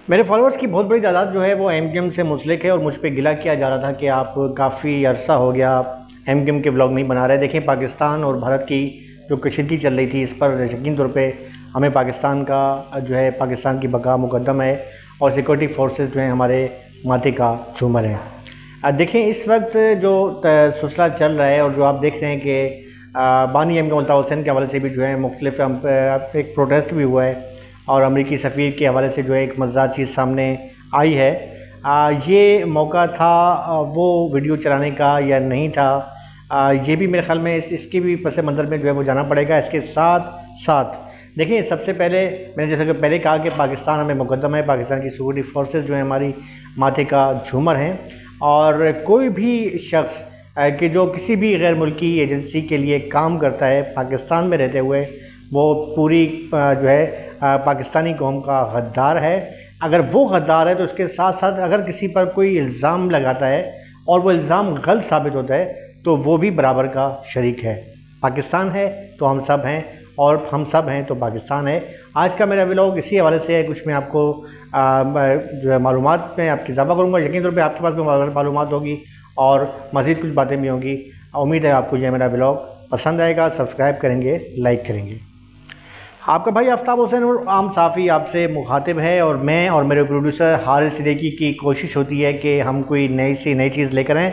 मेरे फॉलोअर्स की बहुत बड़ी तादाद जो है वो एमकेएम से मुंसलिक है और मुझ पे गिला किया जा रहा था कि आप काफ़ी अरसा हो गया एमकेएम के व्लॉग नहीं बना रहे। देखें, पाकिस्तान और भारत की जो कशीदगी चल रही थी, इस पर यकीन तौर पे हमें पाकिस्तान का जो है पाकिस्तान की बका मुकद्दम है और सिक्योरिटी फोर्सेस जो हैं हमारे माथे का झूमर हैं। देखें, इस वक्त जो सिलसिला चल रहा है और जो आप देख रहे हैं कि बानी एमकेएम अल्ताफ़ हुसैन के हवाले से भी जो है मुख्तलिफ एक प्रोटेस्ट भी हुआ है और अमेरिकी सफ़ीर के हवाले से जो है एक मज़ेदार चीज़ सामने आई है। ये मौका था वो वीडियो चलाने का या नहीं था, ये भी मेरे ख़्याल में इसके भी पस मंज़र में जो है वो जाना पड़ेगा। इसके साथ साथ देखिए, सबसे पहले मैंने जैसे कि पहले कहा कि पाकिस्तान हमें मुकद्दम है, पाकिस्तान की सिक्योरिटी फोर्सेस जो है हमारी माथे का झूमर हैं और कोई भी शख्स कि जो किसी भी गैर मुल्की एजेंसी के लिए काम करता है पाकिस्तान में रहते हुए, वो पूरी जो है पाकिस्तानी कौम का गद्दार है। अगर वो गद्दार है तो उसके साथ साथ अगर किसी पर कोई इल्ज़ाम लगाता है और वो इल्ज़ाम गलत साबित होता है तो वो भी बराबर का शरीक है। पाकिस्तान है तो हम सब हैं और हम सब हैं तो पाकिस्तान है। आज का मेरा व्लॉग इसी हवाले से है। कुछ मैं आपको जो है मालूमात में आपकी इजाफ़ा करूँगा। यकीन तौर पे आपके पास भी मालूमात होगी और मज़ीद कुछ बातें भी होंगी। उम्मीद है आपको जो मेरा व्लॉग पसंद आएगा। सब्सक्राइब करेंगे, लाइक करेंगे। आपका भाई आफ्ताब हुसैन और आम साफ़ी आपसे मुखातिब है और मैं और मेरे प्रोड्यूसर हारिस सिद्दीकी की कोशिश होती है कि हम कोई नई चीज़ लेकर आएँ।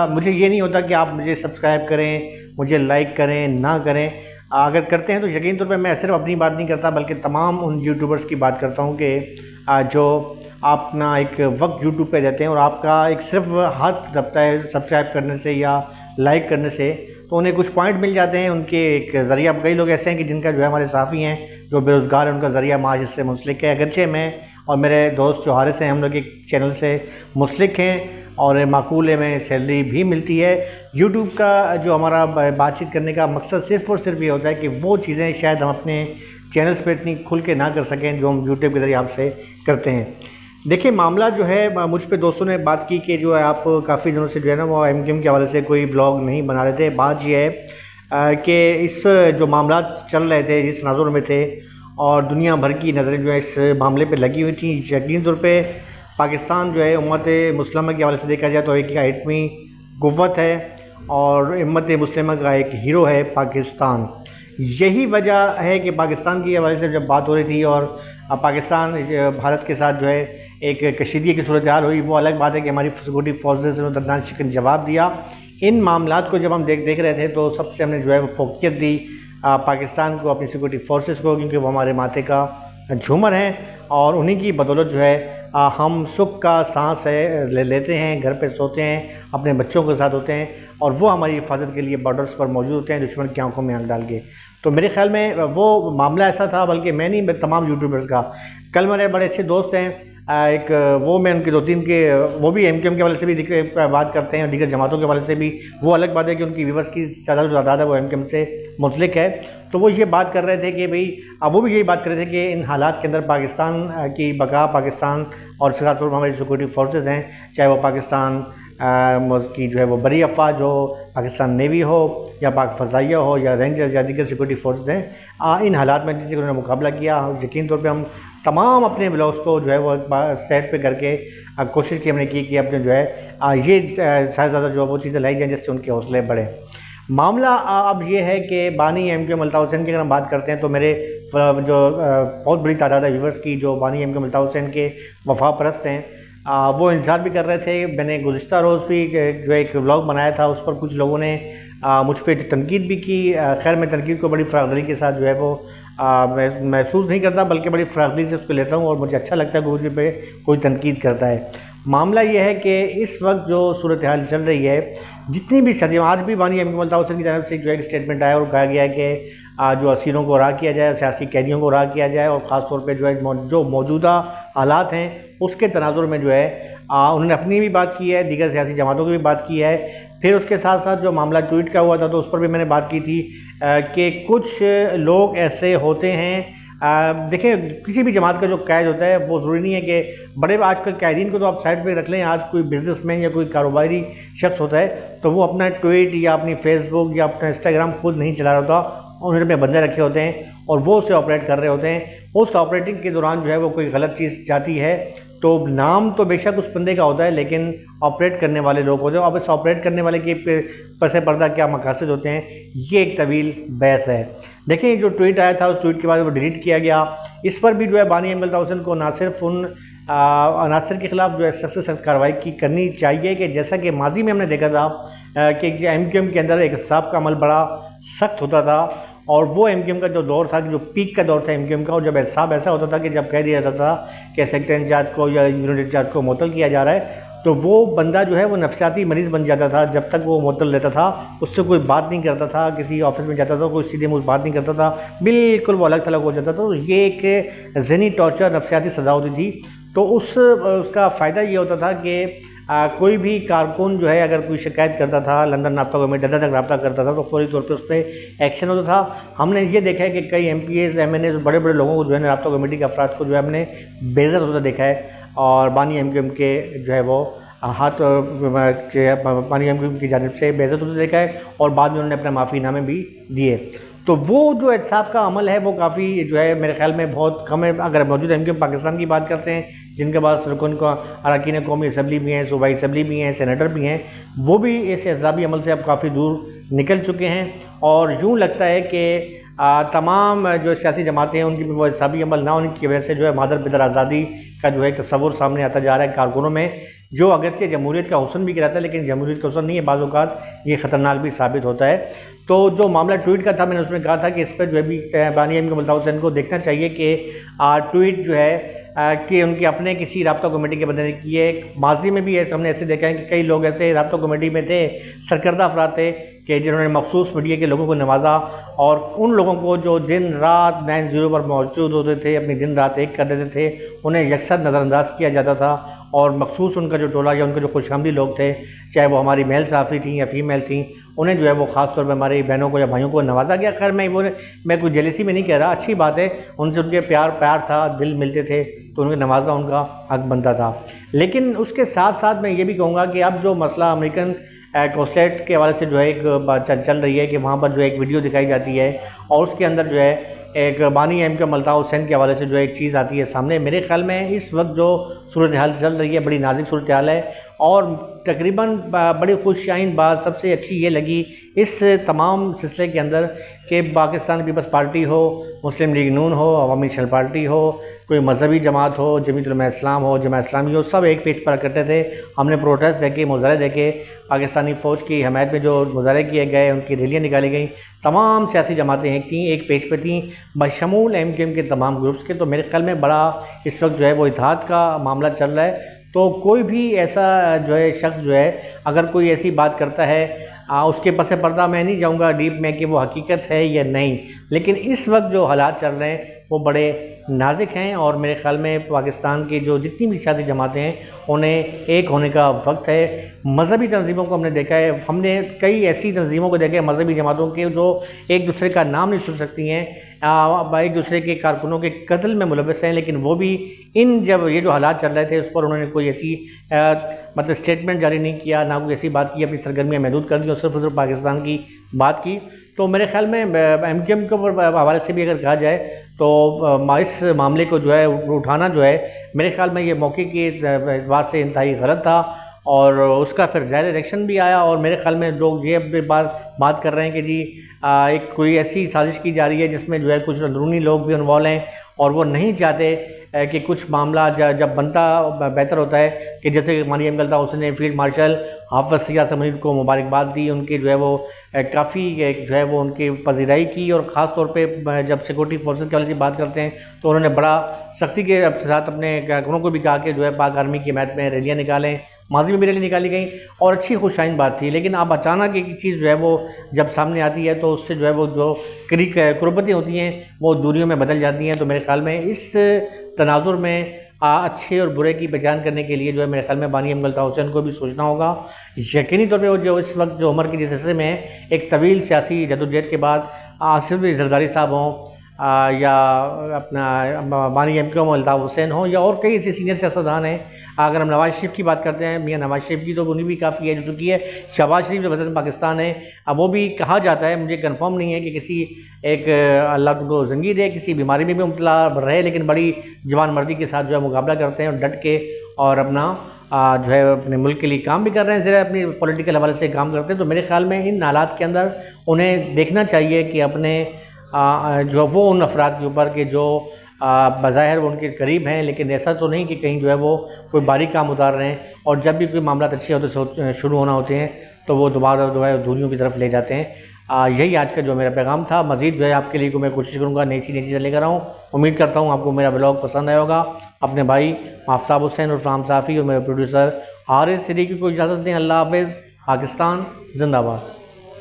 मुझे ये नहीं होता कि आप मुझे सब्सक्राइब करें, मुझे लाइक करें, ना करें। अगर करते हैं तो यकीन तौर पे मैं सिर्फ अपनी बात नहीं करता बल्कि तमाम उन यूट्यूबर्स की बात करता हूँ कि जो अपना एक वक्त यूट्यूब पे देते हैं और आपका एक सिर्फ हाथ दबता है सब्सक्राइब करने से या लाइक करने से, तो उन्हें कुछ पॉइंट मिल जाते हैं। उनके एक ज़रिया, कई लोग ऐसे हैं कि जिनका जो है हमारे साफ़ी हैं जो बेरोज़गार हैं, उनका ज़रिया माश इससे मुंसलिक है। अगरचे मैं और मेरे दोस्त जो हारिस हैं, हम लोग एक चैनल से मुंसलिक हैं और माकूल में सैलरी भी मिलती है। यूट्यूब का जो हमारा बातचीत करने का मकसद सिर्फ़ और सिर्फ ये होता है कि वो चीज़ें शायद हम अपने चैनल्स पे इतनी खुल के ना कर सकें जो हम यूट्यूब के ज़रिए आपसे करते हैं। देखिए, मामला जो है मुझ पे दोस्तों ने बात की कि जो है आप काफ़ी दिनों से जो है ना वो एमकेएम के हवाले से कोई व्लॉग नहीं बना रहे थे। बात ये है कि इस जो मामला चल रहे थे, जिस तनाज़ुर में थे और दुनिया भर की नज़रें जो है इस मामले पे लगी हुई थी। यकीन तौर पे पाकिस्तान जो है उम्मत मुस्लिमा के हवाले से देखा जाए तो एक आइटमी क़ुव्वत है और उम्मत मुस्लिमा का एक हीरो है पाकिस्तान। यही वजह है कि पाकिस्तान के हवाले से जब बात हो रही थी और पाकिस्तान भारत के साथ जो है एक कशीदगी की सूरत हाल हुई, वो अलग बात है कि हमारी सिक्योरिटी फोर्सेस ने दर्दनाक शिकन जवाब दिया। इन मामलात को जब हम देख रहे थे तो सबसे हमने जो है वो फोकियत दी पाकिस्तान को, अपनी सिक्योरिटी फोर्सेस को, क्योंकि वो हमारे माथे का झूमर हैं और उन्हीं की बदौलत जो है हम सुख का सांस लेते हैं, घर पे सोते हैं, अपने बच्चों के साथ होते हैं और वो हमारी हिफाजत के लिए बॉर्डर्स पर मौजूद होते हैं दुश्मन की आंखों में आंख डाल के। तो मेरे ख्याल में वो मामला ऐसा था, बल्कि मैं नहीं, तमाम यूट्यूबर्स का। कल मेरे बड़े अच्छे दोस्त हैं, एक वो मैं उनके 2-3 के, वो भी एमकेएम के हवाले से भी बात करते हैं और दीगर जमातों के हवाले से भी। वो अलग बात है कि उनकी व्यूअर्स की ज़्यादा तादाद है वो एमकेएम से मुंसलिक है। तो वो ये बात कर रहे थे कि भाई, वो भी यही बात कर रहे थे कि इन हालात के अंदर पाकिस्तान की बका, पाकिस्तान और साथ हमारी सिक्योरिटी फोर्सेस हैं, चाहे वो पाकिस्तान की जो है वो बरी अफवाज हो, पाकिस्तान नेवी हो या पाक फ़ज़ाइया हो या रेंजर्स या दीगर सिक्योरिटी फोर्सेस हैं, इन हालात में जिससे उन्होंने मुकाबला किया। यकीन तौर पे हम तमाम अपने ब्लॉग्स को जो है वो एक बार सेट पे करके कोशिश की हमने की कि अपने जो है ये ज़्यादा जो वो चीज़ें लाई जाएँ जिससे उनके हौसले बढ़े। मामला अब ये है कि बानी एमकेएम अल्ताफ़ हुसैन की अगर हम बात करते हैं तो मेरे जो बहुत बड़ी तादाद है व्यूअर्स की जो बानी एमकेएम अल्ताफ़ हुसैन के वफा परस्त हैं, वो इंतज़ार भी कर रहे थे। मैंने गुज़िश्ता रोज़ भी जो एक व्लॉग बनाया था, उस पर कुछ लोगों ने मुझ पर तनकीद भी की। खैर, मैं तनकीद को बड़ी फ़रागदरी के साथ जो है वो महसूस नहीं करता, बल्कि बड़ी फ़रागदरी से उसको लेता हूँ और मुझे अच्छा लगता है कि मुझे पे कोई तनकीद करता है। मामला ये है कि इस वक्त जो सूरत हाल चल रही है, जितनी भी सदी, आज भी बानी एमकेएम अल्ताफ़ हुसैन की तरफ से जो एक स्टेटमेंट आया और कहा गया है कि जो असीरों को रहा किया जाए, सियासी कैदियों को रहा किया जाए और ख़ास तौर पे जो है जो मौजूदा हालात हैं उसके तनाजुर में जो है उन्होंने अपनी भी बात की है, दीगर सियासी जमातों की भी बात की है। फिर उसके साथ साथ जो मामला ट्वीट का हुआ था तो उस पर भी मैंने बात की थी कि कुछ लोग ऐसे होते हैं देखिए किसी भी जमात का जो कैद होता है वो ज़रूरी नहीं है कि बड़े, आजकल कैदीन को तो आप साइड पे रख लें। आज कोई बिजनेसमैन या कोई कारोबारी शख्स होता है तो वो अपना ट्वीट या अपनी फेसबुक या अपना इंस्टाग्राम खुद नहीं चला रहा होता, उन्होंने अपने बंदे रखे होते हैं और वो उसे ऑपरेट कर रहे होते हैं। उस ऑपरेटिंग के दौरान जो है वो कोई गलत चीज़ जाती है तो नाम तो बेशक उस बंदे का होता है लेकिन ऑपरेट करने वाले लोग होते हैं। अब इस ऑपरेट करने वाले के पसे पर्दा क्या मकासद होते हैं, ये एक तवील बहस है। देखिए जो ट्वीट आया था उस ट्वीट के बाद वो डिलीट किया गया। इस पर भी जो है बानी अहमद हुसैन को ना सिर्फ उन अनासर के ख़िलाफ़ जो है सख्त से सख्त कार्रवाई करनी चाहिए कि जैसा कि माजी में हमने देखा था कि MQM के अंदर एक इंसाफ का अमल बड़ा सख्त होता था और वो MQM का जो दौर था, जो पीक का दौर था MQM का, और जब इंसाफ ऐसा होता था कि जब कह दिया जाता था कि सेक्टर इंचार्ज को या यूनिट इंचार्ज को मुअत्तल किया जा रहा है तो वो बंदा जो है वो नफसियाती मरीज़ बन जाता था। जब तक वो मुअत्तल रहता था उससे कोई बात नहीं करता था, किसी ऑफिस में जाता था कोई सीधे मुँह बात नहीं करता था, बिल्कुल वो अलग थलग हो जाता था। तो ये एक ज़हनी टॉर्चर, नफसियाती सज़ा होती थी। तो उसका फ़ायदा ये होता था कि कोई भी कारकुन जो है अगर कोई शिकायत करता था लंदन रब्ता कमेटी तक रब्ता करता था तो फौरी तौर पे उस पर एक्शन होता था। हमने ये देखा है कि कई MPs MNAs बड़े बड़े लोगों को जो है ना रब्ता कमेटी के अफराद को जो है हमने बेइज्जत होता देखा है और बानी MQM के जो है वो हाथ बानी MQM की जानिब से बेइज्जत होता देखा है और बाद में उन्होंने अपना माफ़ीनामे भी दिए। तो वो जो एहसाब का अमल है वो काफ़ी जो है मेरे ख्याल में बहुत कम है। अगर मौजूद MQM पाकिस्तान की बात करते हैं जिनके पास रुकन का अरकान कौमी असम्बली भी हैं, सूबाई असम्बली भी हैं, सेनेटर भी हैं, वो भी इस एहसाबी अमल से अब काफ़ी दूर निकल चुके हैं और यूँ लगता है कि तमाम जो सियासी जमातें हैं उनकी भी वो एहसाबी अमल ना होने की वजह से जो है मादर पिदर आज़ादी का जो है तस्वुर सामने आता जा रहा है कारकुनों में, जो अगरचे जमहूरियत का हुस्न भी गिराता है लेकिन जमहूरियत का हुस्न नहीं है, बाज़ औक़ात ये ख़तरनाक भी साबित होता है। तो जो मामला ट्वीट का था मैंने उसमें कहा था कि इस पर जो है भी बानी अहमद हुसैन को देखना चाहिए कि ट्वीट जो है कि उनके अपने किसी रब्ता कमेटी के बंदे ने किए। माजी में भी हमने ऐसे देखा है कि कई लोग ऐसे रब्ता कमेटी में थे, सरकर्दा अफराद थे कि जिन्होंने मखसूस मीडिया के लोगों को नवाजा और उन लोगों को जो दिन रात 9-0 पर मौजूद होते थे, अपनी दिन रात एक कर देते थे, उन्हें यकसर नज़रअंदाज किया जाता था और मखसूस उनका जो टोला या उनके जो खुशामदी लोग थे, चाहे वो हमारी मेल सहाफ़ी थी या फ़ीमेल थी, उन्हें जो है वो ख़ास तौर पर हमारी बहनों को या भाइयों को नवाजा गया। खैर मैं कोई जेलसी में नहीं कह रहा, अच्छी बात है, उनसे उनके प्यार था, दिल मिलते थे तो उनके नवाजा उनका हक बनता था। लेकिन उसके साथ साथ मैं ये भी कहूँगा कि अब जो मसला अमेरिकन कॉन्सुलेट के हवाले से जो है एक बात चल रही है कि वहाँ पर जो एक वीडियो दिखाई जाती है और उसके अंदर जो है एक बानी MQM मल्ताफ़ हुसैन के हवाले से जो एक चीज़ आती है सामने। मेरे ख़्याल में इस वक्त जो सूरत हाल चल रही है बड़ी नाजुक सूरत हाल है और तकरीबन बड़ी खुशशाइन बात सबसे अच्छी ये लगी इस तमाम सिलसिले के अंदर कि पाकिस्तान पीपल्स पार्टी हो, मुस्लिम लीग नून हो, अवामी नेशनल पार्टी हो, कोई मजहबी जमात हो, जमीयत उलमा इस्लाम हो, जमात इस्लामी हो, सब एक पेज पर करते थे। हमने प्रोटेस्ट देखे, मुजाहरे देखे, पाकिस्तानी फ़ौज की हमायत में जो मुजाहरे किए गए, उनकी रैलियाँ निकाली गई, तमाम सियासी जमातें एक पेज पर थीं बशमूल MQM के तमाम ग्रुप्स के। तो मेरे ख्याल में बड़ा इस वक्त जो है वो इत्तेहाद का मामला चल रहा है। तो कोई भी ऐसा जो है शख्स जो है अगर कोई ऐसी बात करता है उसके पसे पर्दा मैं नहीं जाऊंगा डीप में कि वो हकीकत है या नहीं, लेकिन इस वक्त जो हालात चल रहे हैं वो बड़े नाजुक हैं और मेरे ख़्याल में पाकिस्तान की जो जितनी भी सियासी जमातें हैं उन्हें एक होने का वक्त है। मजहबी तंजीमों को हमने देखा है, हमने कई ऐसी तंजीमों को देखा है मजहबी जमातों के जो एक दूसरे का नाम नहीं सुन सकती हैं, एक दूसरे के कारकुनों के कत्ल में मुलव्वस हैं, लेकिन वो भी जब ये जो हालात चल रहे थे उस पर उन्होंने कोई ऐसी मतलब स्टेटमेंट जारी नहीं किया, ना कोई ऐसी बात की, अपनी सरगर्मियाँ महदूद कर दी और सिर्फ पाकिस्तान की बात की। तो मेरे ख़्याल में MQM के हवाले से भी अगर कहा जाए तो इस मामले को जो है उठाना जो है मेरे ख़्याल में ये मौके के एतबार से इंतहाई गलत था और उसका फिर ज़ाहिर रिएक्शन भी आया। और मेरे ख्याल में लोग ये अब बात कर रहे हैं कि जी एक कोई ऐसी साजिश की जा रही है जिसमें जो है कुछ अंदरूनी लोग भी इन्वॉल्व हैं और वो नहीं चाहते कि कुछ मामला जब बनता बेहतर होता है कि जैसे माननीय अमगलता उसने फील्ड मार्शल हाफ़िज़ सियाद समरीन को मुबारकबाद दी, उनके जो है वो काफ़ी जो है वो उनकी पजीराई की और ख़ास तौर पे जब सिक्योरिटी फोर्सेस के वाले से बात करते हैं तो उन्होंने बड़ा सख्ती के साथ अपने कारकुनों को भी कहा कि जो है पाक आर्मी की हिमायत में रैलियाँ निकालें। माजी में भी रैली निकाली गई और अच्छी खुशाइन बात थी, लेकिन अब अचानक एक चीज़ जो है वो जब सामने आती है तो उससे जो है वो जो कुर्बतें होती हैं वो दूरियों में बदल जाती हैं। तो मेरे ख़्याल में इस तनाजुर में अच्छे और बुरे की पहचान करने के लिए जो है मेरे ख्याल में बानी अमगलता हुसैन को भी सोचना होगा। यकीनी तौर पे वो जो इस वक्त जो उम्र के जिस हिस्से में एक तवील सियासी जदोजहद के बाद आसिफ जरदारी साहब हों, या अपना बानी एमक्यूएम अल्ताफ़ हुसैन हो, या और कई ऐसे सीनियर सियासतदान हैं। अगर हम नवाज़ शरीफ की बात करते हैं, मियाँ नवाज़ शरीफ की, तो उन्हीं भी काफ़ी एज हो चुकी है। शहबाज शरीफ जो वज़ीर पाकिस्तान है, अब वो भी कहा जाता है, मुझे कंफर्म नहीं है कि किसी एक अल्लाह उनको ज़िंदगी दे, किसी बीमारी में भी मुब्तला रहे, लेकिन बड़ी जवान मर्दी के साथ जो है मुकाबला करते हैं और डट के, और अपना जो है अपने मुल्क के लिए काम भी कर रहे हैं, ज़रा अपनी पॉलिटिकल हवाले से काम करते हैं। तो मेरे ख्याल में इन हालात के अंदर उन्हें देखना चाहिए कि अपने जो वो उन अफराद के ऊपर के जो बज़ाहिर वो उनके करीब हैं, लेकिन ऐसा तो नहीं कि कहीं जो है वो कोई बारीक काम उतार रहे हैं, और जब भी कोई मामला अच्छे होते शुरू होना होते हैं तो वो दोबारा जो है दूरियों की तरफ ले जाते हैं। यही आज का जो मेरा पैगाम था। मज़ीद जो है आपके लिए मैं कोशिश करूँगा नई चीज़ें लेकर आऊँ। उम्मीद करता हूँ आपको मेरा व्लॉग पसंद आया होगा। अपने भाई आफ्ताब हुसैन और फाम साफ़ी और मेरे प्रोड्यूसर हारिस सिद्दीकी को इजाज़त दें। अल्लाह हाफ़िज़। पाकिस्तान जिंदाबाद।